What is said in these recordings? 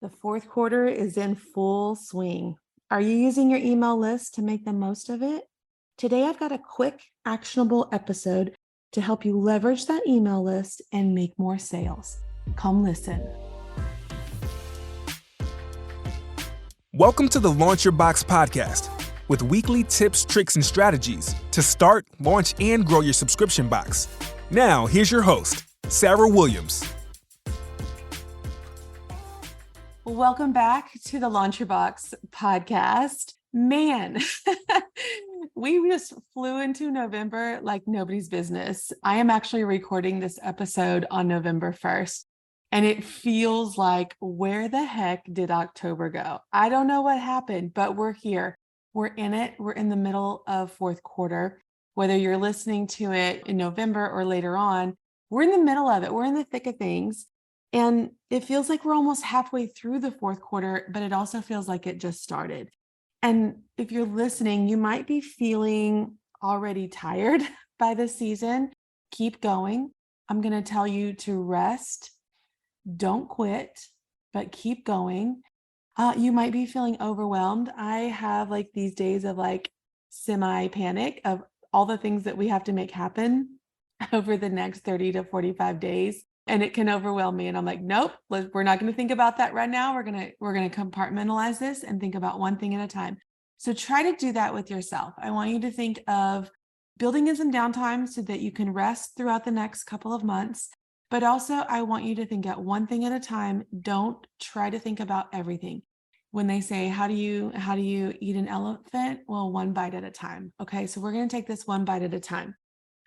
The fourth quarter is in full swing. Are you using your email list to make the most of it? Today, I've got a quick, actionable episode to help you leverage that email list and make more sales. Come listen. Welcome to the Launch Your Box podcast with weekly tips, tricks, and strategies to start, launch, and grow your subscription box. Now, here's your host, Sarah Williams. Welcome back to the Launch Your Box podcast. Man, we just flew into November like nobody's business. I am actually recording this episode on November 1st, and it feels like, where the heck did October go? I don't know what happened, but we're here. We're in it. We're in the middle of fourth quarter. Whether you're listening to it in November or later on, we're in the middle of it. We're in the thick of things. And it feels like we're almost halfway through the fourth quarter, but it also feels like it just started. And if you're listening, you might be feeling already tired by the season. Keep going. I'm going to tell you to rest. Don't quit, but keep going. You might be feeling overwhelmed. I have like these days of like semi-panic of all the things that we have to make happen over the next 30 to 45 days. And it can overwhelm me. And I'm like, nope, we're not going to think about that right now. We're going to compartmentalize this and think about one thing at a time. So try to do that with yourself. I want you to think of building in some downtime so that you can rest throughout the next couple of months. But also, I want you to think at one thing at a time. Don't try to think about everything. When they say, how do you eat an elephant? Well, one bite at a time. Okay, so we're going to take this one bite at a time.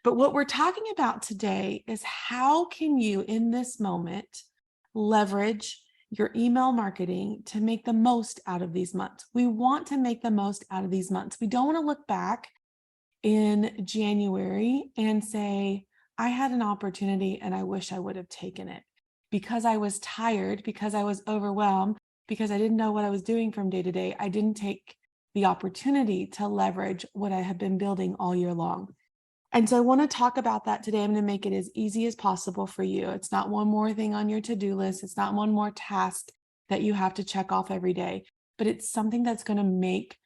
But what we're talking about today is how can you, in this moment, leverage your email marketing to make the most out of these months. We want to make the most out of these months. We don't want to look back in January and say, I had an opportunity and I wish I would have taken it because I was tired, because I was overwhelmed, because I didn't know what I was doing from day to day. I didn't take the opportunity to leverage what I have been building all year long. And so I want to talk about that today. I'm going to make it as easy as possible for you. It's not one more thing on your to-do list. It's not one more task that you have to check off every day, but it's something that's going to make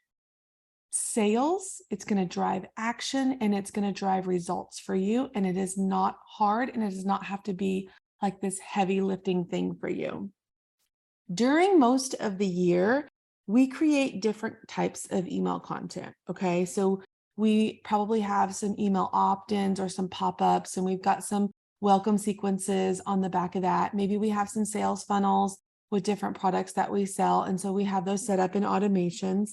sales. It's going to drive action and it's going to drive results for you. And it is not hard and it does not have to be like this heavy lifting thing for you. During most of the year, we create different types of email content. Okay. So we probably have some email opt-ins or some pop-ups, and we've got some welcome sequences on the back of that. Maybe we have some sales funnels with different products that we sell. And so we have those set up in automations.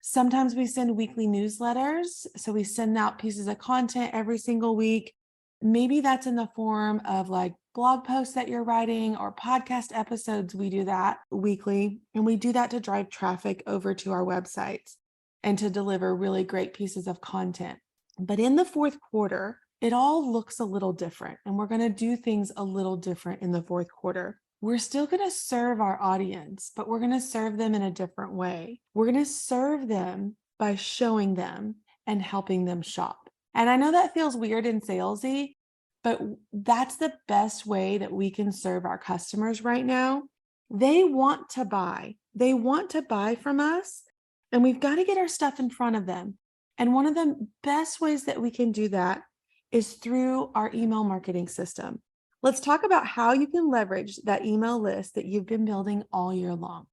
Sometimes we send weekly newsletters. So we send out pieces of content every single week. Maybe that's in the form of like blog posts that you're writing or podcast episodes. We do that weekly, and we do that to drive traffic over to our websites and to deliver really great pieces of content. But in the fourth quarter, it all looks a little different, and we're going to do things a little different in the fourth quarter. We're still going to serve our audience, but we're going to serve them in a different way. We're going to serve them by showing them and helping them shop. And I know that feels weird and salesy, but that's the best way that we can serve our customers right now. They want to buy. They want to buy from us. And we've got to get our stuff in front of them. And one of the best ways that we can do that is through our email marketing system. Let's talk about how you can leverage that email list that you've been building all year long.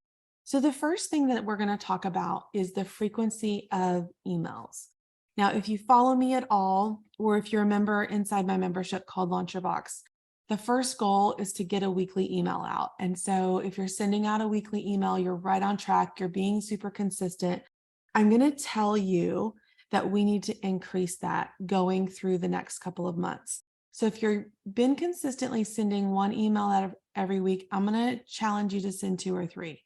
So the first thing that we're going to talk about is the frequency of emails. Now, if you follow me at all, or if you're a member inside my membership called Launch Your Box, the first goal is to get a weekly email out. And so if you're sending out a weekly email, you're right on track, you're being super consistent. I'm going to tell you that we need to increase that going through the next couple of months. So if you've been consistently sending one email out of every week, I'm going to challenge you to send 2 or 3.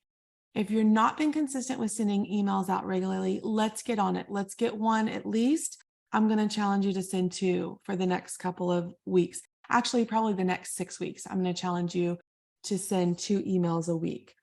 If you're not been consistent with sending emails out regularly, let's get on it. Let's get one at least. I'm going to challenge you to send 2 for the next couple of weeks. Actually, probably the next 6 weeks. I'm going to challenge you to send 2 emails a week.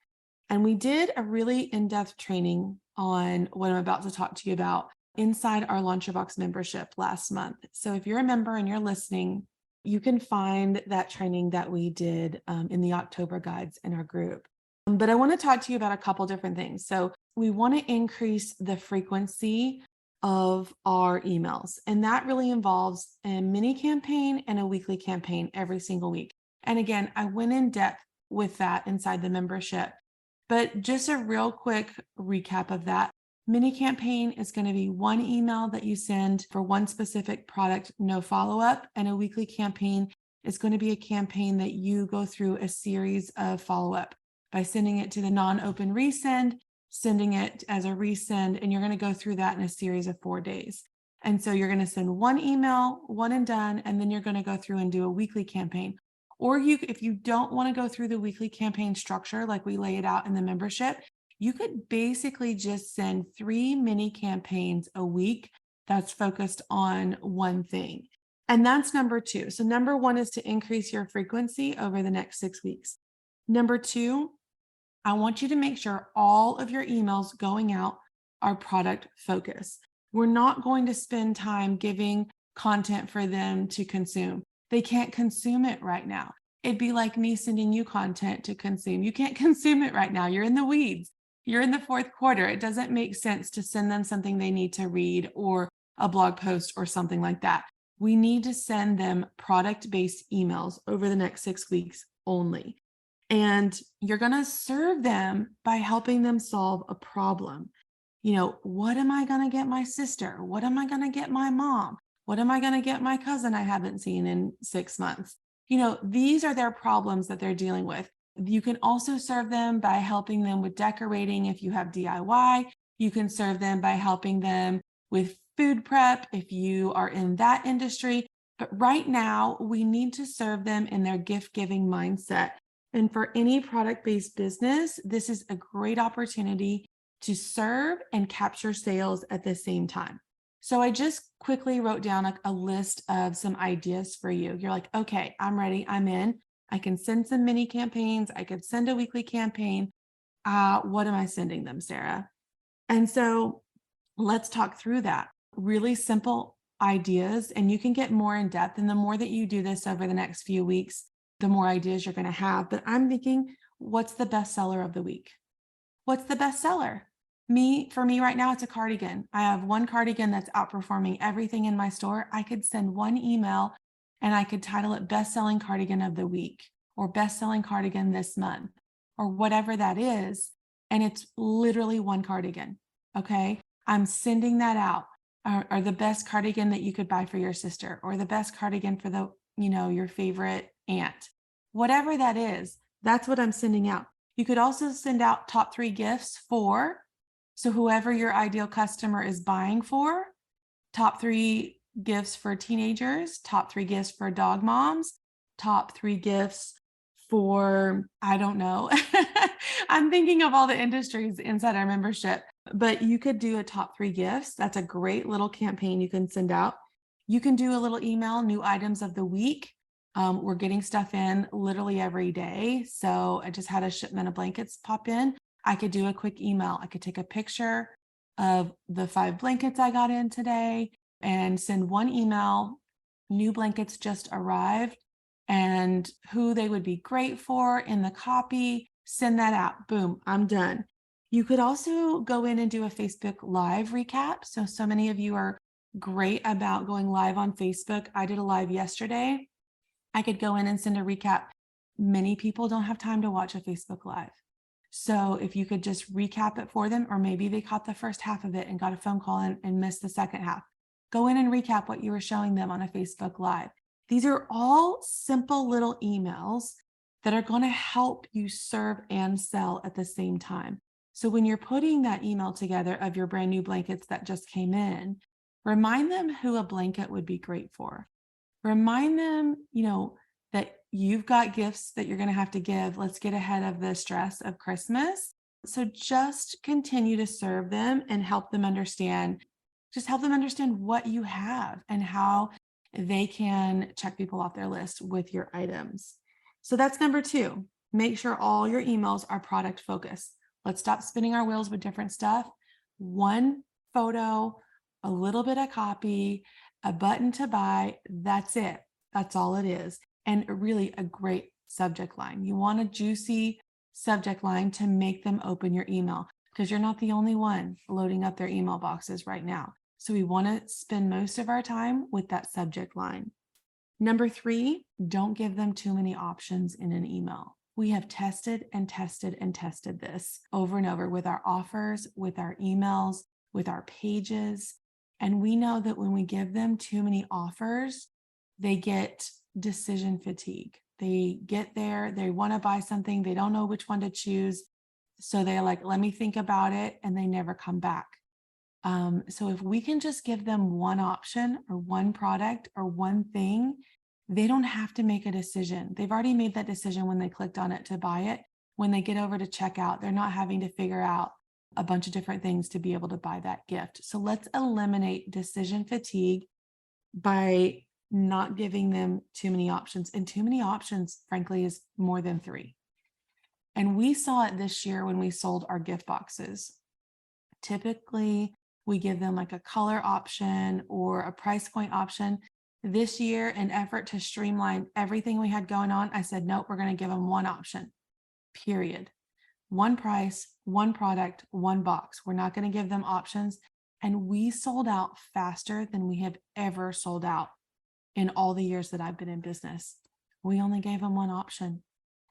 And we did a really in-depth training on what I'm about to talk to you about inside our Launch Your Box membership last month. So if you're a member and you're listening, you can find that training that we did in the October guides in our group. But I want to talk to you about a couple different things. So we want to increase the frequency of our emails. And that really involves a mini campaign and a weekly campaign every single week. And again, I went in depth with that inside the membership. But just a real quick recap of that. Mini campaign is going to be one email that you send for one specific product, no follow-up. And a weekly campaign is going to be a campaign that you go through a series of follow-up by sending it to the non-open resend, sending it as a resend, and you're going to go through that in a series of 4 days. And so you're going to send one email, one and done, and then you're going to go through and do a weekly campaign. Or if you don't want to go through the weekly campaign structure like we lay it out in the membership, you could basically just send 3 mini campaigns a week that's focused on one thing. And that's number 2. So number 1 is to increase your frequency over the next 6 weeks. Number 2, I want you to make sure all of your emails going out are product focused. We're not going to spend time giving content for them to consume. They can't consume it right now. It'd be like me sending you content to consume. You can't consume it right now. You're in the weeds. You're in the 4th quarter. It doesn't make sense to send them something they need to read or a blog post or something like that. We need to send them product-based emails over the next 6 weeks only. And you're going to serve them by helping them solve a problem. What am I going to get my sister? What am I going to get my mom? What am I going to get my cousin I haven't seen in 6 months? These are their problems that they're dealing with. You can also serve them by helping them with decorating if you have DIY. You can serve them by helping them with food prep if you are in that industry. But right now, we need to serve them in their gift-giving mindset. And for any product-based business, this is a great opportunity to serve and capture sales at the same time. So I just quickly wrote down a list of some ideas for you. You're like, okay, I'm ready. I'm in. I can send some mini campaigns. I could send a weekly campaign. What am I sending them, Sarah? And so let's talk through that. Really simple ideas, and you can get more in depth. And the more that you do this over the next few weeks, the more ideas you're going to have. But I'm thinking, what's the bestseller of the week? What's the bestseller? For me right now, it's a cardigan. I have one cardigan that's outperforming everything in my store. I could send one email and I could title it Best-Selling Cardigan of the Week or Best-Selling Cardigan this month or whatever that is. And it's literally one cardigan. Okay. I'm sending that out. Or the best cardigan that you could buy for your sister, or the best cardigan for your favorite aunt. Whatever that is, that's what I'm sending out. You could also send out top 3 gifts so whoever your ideal customer is buying for, top 3 gifts for teenagers, top 3 gifts for dog moms, top 3 gifts for, I don't know. I'm thinking of all the industries inside our membership, but you could do a top 3 gifts. That's a great little campaign you can send out. You can do a little email, new items of the week. We're getting stuff in literally every day. So I just had a shipment of blankets pop in. I could do a quick email. I could take a picture of the 5 blankets I got in today and send one email. New blankets just arrived and who they would be great for in the copy. Send that out. Boom, I'm done. You could also go in and do a Facebook Live recap. So many of you are great about going live on Facebook. I did a live yesterday. I could go in and send a recap. Many people don't have time to watch a Facebook Live. So if you could just recap it for them, or maybe they caught the first half of it and got a phone call and missed the second half, go in and recap what you were showing them on a Facebook Live. These are all simple little emails that are going to help you serve and sell at the same time. So when you're putting that email together of your brand new blankets that just came in, remind them who a blanket would be great for. Remind them, that you've got gifts that you're going to have to give. Let's get ahead of the stress of Christmas. So just continue to serve them and help them understand what you have and how they can check people off their list with your items. So that's number 2. Make sure all your emails are product focused. Let's stop spinning our wheels with different stuff. One photo, a little bit of copy, a button to buy. That's it. That's all it is. And really a great subject line. You want a juicy subject line to make them open your email, because you're not the only one loading up their email boxes right now. So we want to spend most of our time with that subject line. Number 3, don't give them too many options in an email. We have tested and tested and tested this over and over with our offers, with our emails, with our pages. And we know that when we give them too many offers, they get decision fatigue. They get there, they want to buy something, they don't know which one to choose. So they're like, let me think about it, and they never come back. So if we can just give them one option or one product or one thing, they don't have to make a decision. They've already made that decision when they clicked on it to buy it. When they get over to checkout, they're not having to figure out a bunch of different things to be able to buy that gift. So let's eliminate decision fatigue by not giving them too many options. And too many options, frankly, is more than 3. And we saw it this year when we sold our gift boxes. Typically, we give them like a color option or a price point option. This year, in effort to streamline everything we had going on, I said, nope, we're going to give them one option, period. One price, one product, one box. We're not going to give them options. And we sold out faster than we have ever sold out in all the years that I've been in business. We only gave them one option.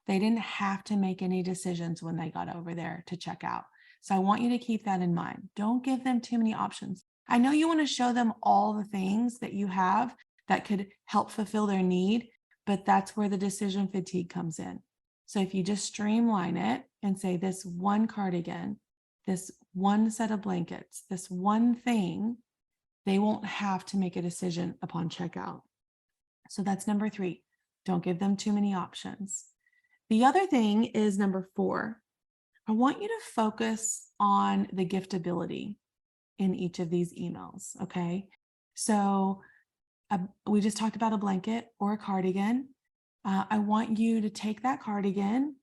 They didn't have to make any decisions when they got over there to check out. So I want you to keep that in mind. Don't give them too many options. I know you want to show them all the things that you have that could help fulfill their need, but that's where the decision fatigue comes in. So if you just streamline it and say this one cardigan, this one set of blankets, this one thing, they won't have to make a decision upon checkout. So that's number 3. Don't give them too many options. The other thing is number 4. I want you to focus on the giftability in each of these emails, okay? So we just talked about a blanket or a cardigan. I want you to take that cardigan,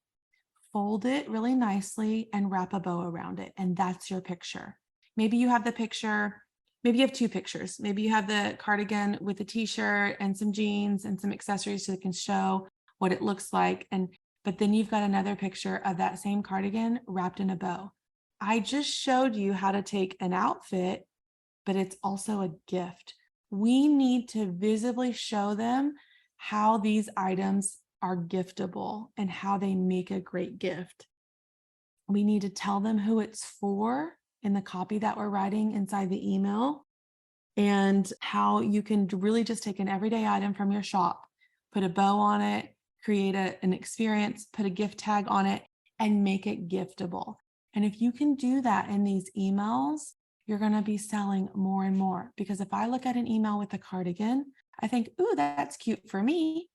fold it really nicely, and wrap a bow around it. And that's your picture. Maybe you have the picture, maybe you have 2 pictures. Maybe you have the cardigan with a t-shirt and some jeans and some accessories so it can show what it looks like. But then you've got another picture of that same cardigan wrapped in a bow. I just showed you how to take an outfit, but it's also a gift. We need to visibly show them how these items are giftable and how they make a great gift. We need to tell them who it's for in the copy that we're writing inside the email, and how you can really just take an everyday item from your shop, put a bow on it, create an experience, put a gift tag on it, and make it giftable. And if you can do that in these emails, you're going to be selling more and more. Because if I look at an email with a cardigan, I think, ooh, that's cute for me.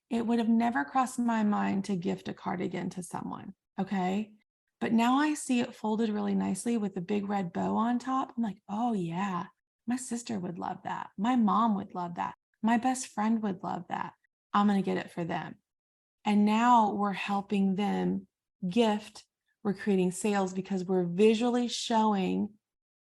It would have never crossed my mind to gift a cardigan to someone, okay? But now I see it folded really nicely with a big red bow on top. I'm like, oh yeah, my sister would love that. My mom would love that. My best friend would love that. I'm going to get it for them. And now we're helping them gift. We're creating sales because we're visually showing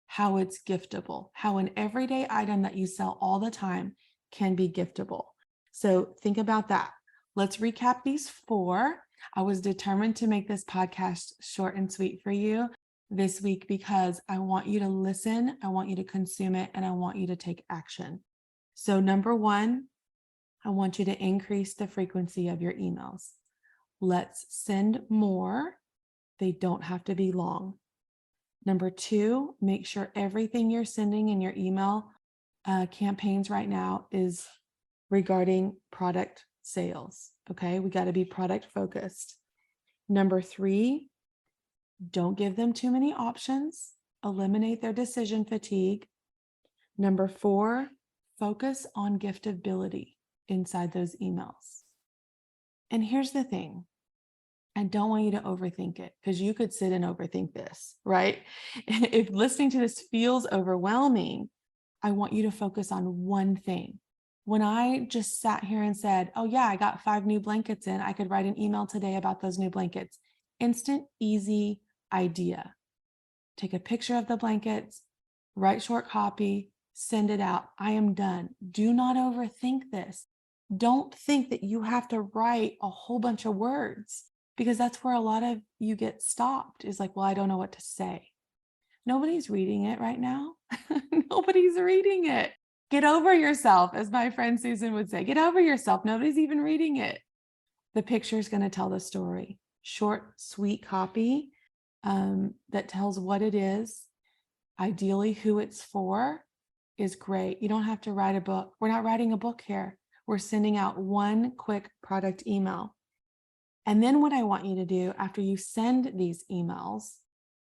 how it's giftable, how an everyday item that you sell all the time can be giftable. So think about that. Let's recap these 4. I was determined to make this podcast short and sweet for you this week because I want you to listen, I want you to consume it, and I want you to take action. So number 1, I want you to increase the frequency of your emails. Let's send more. They don't have to be long. Number 2, make sure everything you're sending in your email campaigns right now is regarding product sales. Okay, we got to be product focused. Number 3, don't give them too many options. Eliminate their decision fatigue. Number 4, focus on giftability inside those emails. And here's the thing. I don't want you to overthink it, because you could sit and overthink this, right? If listening to this feels overwhelming, I want you to focus on one thing. When I just sat here and said, oh yeah, I got 5 new blankets in, I could write an email today about those new blankets. Instant, easy idea. Take a picture of the blankets, write short copy, send it out. I am done. Do not overthink this. Don't think that you have to write a whole bunch of words, because that's where a lot of you get stopped, is like, well, I don't know what to say. Nobody's reading it right now. Nobody's reading it. Get over yourself, as my friend Susan would say. Get over yourself. Nobody's even reading it. The picture is going to tell the story. Short, sweet copy that tells what it is, ideally who it's for, is great. You don't have to write a book. We're not writing a book here. We're sending out one quick product email. And then what I want you to do after you send these emails,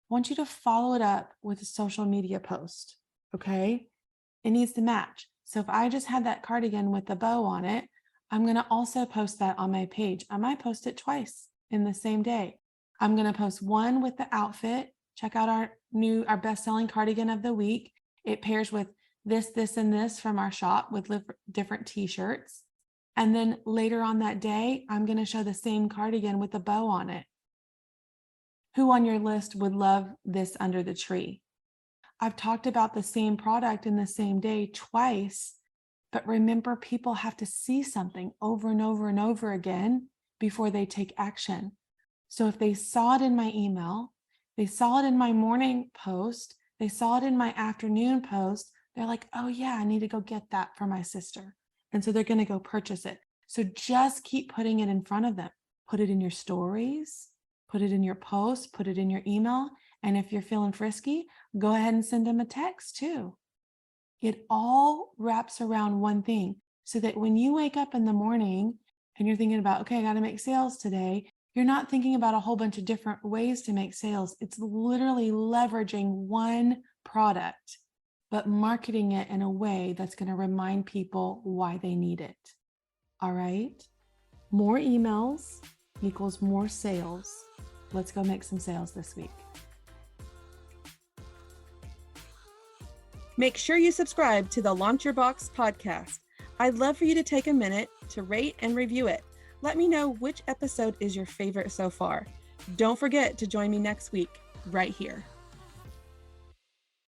I want you to follow it up with a social media post, okay? It needs to match. So if I just had that cardigan with the bow on it, I'm going to also post that on my page. I might post it twice in the same day. I'm going to post one with the outfit. Check out our best-selling cardigan of the week. It pairs with this, and this from our shop with different t-shirts. And then later on that day, I'm going to show the same cardigan with a bow on it. Who on your list would love this under the tree? I've talked about the same product in the same day twice, but remember, people have to see something over and over and over again before they take action. So if they saw it in my email, they saw it in my morning post, they saw it in my afternoon post, they're like, oh yeah, I need to go get that for my sister. And so they're going to go purchase it. So just keep putting it in front of them. Put it in your stories, put it in your posts, put it in your email. And if you're feeling frisky, go ahead and send them a text too. It all wraps around one thing, so that when you wake up in the morning and you're thinking about, okay, I got to make sales today, you're not thinking about a whole bunch of different ways to make sales. It's literally leveraging one product, but marketing it in a way that's going to remind people why they need it. All right. More emails equals more sales. Let's go make some sales this week. Make sure you subscribe to the Launch Your Box podcast. I'd love for you to take a minute to rate and review it. Let me know which episode is your favorite so far. Don't forget to join me next week right here.